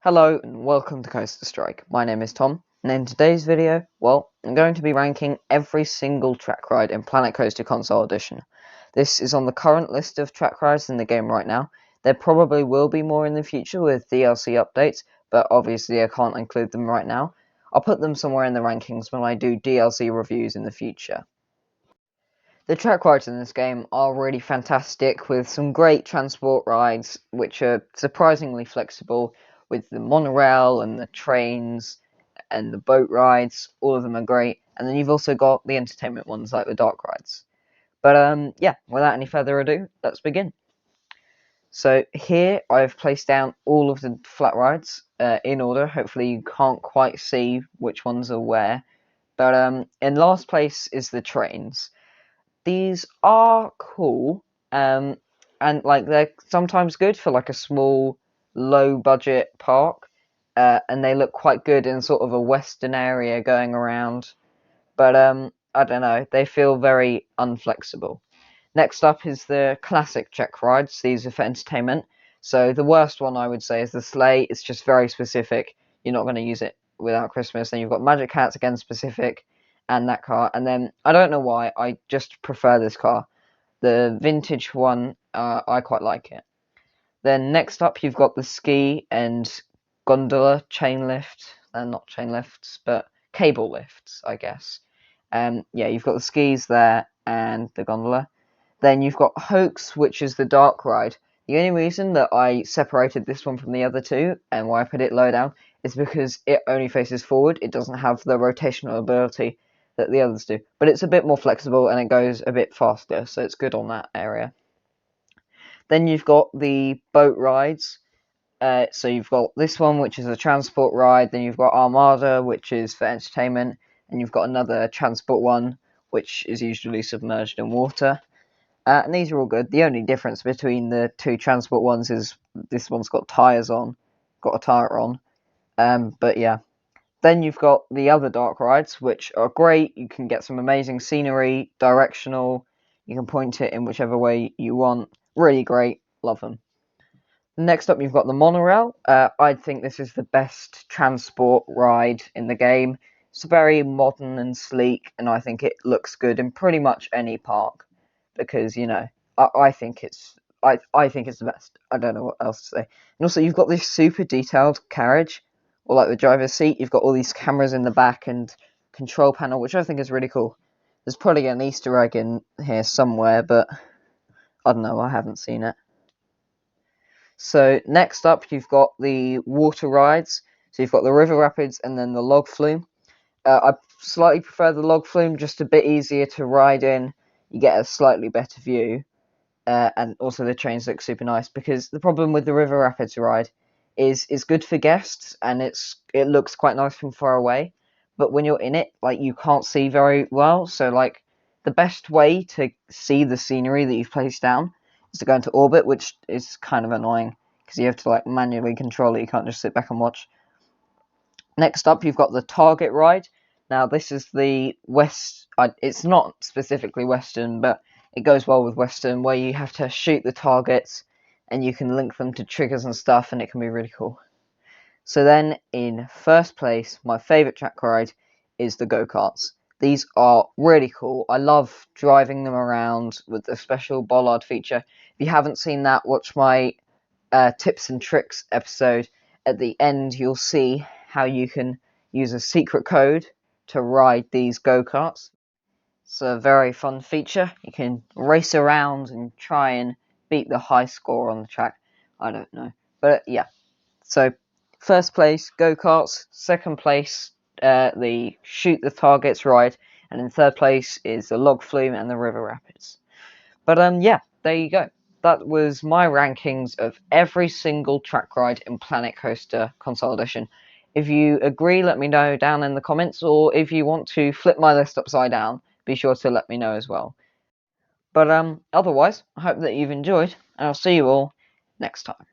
Hello and welcome to Coaster Strike. My name is Tom, and in today's video, I'm going to be ranking every single track ride in Planet Coaster Console Edition. This is on the current list of track rides in the game right now. There probably will be more in the future with DLC updates, but obviously I can't include them right now. I'll put them somewhere in the rankings when I do DLC reviews in the future. The track rides in this game are really fantastic, with some great transport rides which are surprisingly flexible, with the monorail and the trains and the boat rides. All of them are great, and then you've also got the entertainment ones like the dark rides. But yeah, without any further ado, let's begin. So here I've placed down all of the flat rides in order. Hopefully you can't quite see which ones are where, but in last place is the trains. These are cool, and like they're sometimes good for like a small, low budget park, and they look quite good in sort of a western area going around. But I don't know, they feel very unflexible. Next up is the classic check rides. These are for entertainment. So the worst one I would say is the sleigh. It's just very specific. You're not going to use it without Christmas. Then you've got Magic Cats, again specific, and that car. And then I don't know why, I just prefer this car. The vintage one, I quite like it. Then next up you've got the ski and gondola chain lift. They're not chain lifts, but cable lifts, I guess. Yeah, you've got the skis there and the gondola. Then you've got Hoax, which is the dark ride. The only reason that I separated this one from the other two, and why I put it low down, is because it only faces forward. It doesn't have the rotational ability that the others do. But it's a bit more flexible, and it goes a bit faster, so it's good on that area. Then you've got the boat rides. So you've got this one, which is a transport ride. Then you've got Armada, which is for entertainment. And you've got another transport one, which is usually submerged in water. And these are all good. The only difference between the two transport ones is this one's got tyres on, got a tyre on. But yeah. Then you've got the other dark rides, which are great. You can get some amazing scenery, directional. You can point it in whichever way you want. Really great. Love them. Next up, you've got the monorail. I think this is the best transport ride in the game. It's very modern and sleek, and I think it looks good in pretty much any park. Because I think I think it's the best. I don't know what else to say. And also, you've got this super detailed carriage, or like the driver's seat. You've got all these cameras in the back and control panel, which I think is really cool. There's probably an Easter egg in here somewhere, but I don't know. I haven't seen it. So next up, you've got the water rides. So you've got the river rapids and then the log flume. I slightly prefer the log flume, just a bit easier to ride in. You get a slightly better view, and also the trains look super nice. Because the problem with the River Rapids ride is it's good for guests and it looks quite nice from far away, but when you're in it, like, you can't see very well. So like the best way to see the scenery that you've placed down is to go into orbit, which is kind of annoying because you have to like manually control it. You can't just sit back and watch. Next up, you've got the Target ride. Now, this is the West. It's not specifically Western, but it goes well with Western, where you have to shoot the targets and you can link them to triggers and stuff, and it can be really cool. So then, in first place, my favourite track ride is the go-karts. These are really cool. I love driving them around with the special bollard feature. If you haven't seen that, watch my tips and tricks episode. At the end, you'll see how you can use a secret code to ride these go-karts. It's a very fun feature. You can race around and try and beat the high score on the track. I don't know. But yeah. So, first place, go-karts. Second place, the shoot the targets ride. And in third place is the log flume and the river rapids. But yeah, there you go. That was my rankings of every single track ride in Planet Coaster Console Edition. If you agree, let me know down in the comments, or if you want to flip my list upside down, be sure to let me know as well. But otherwise, I hope that you've enjoyed, and I'll see you all next time.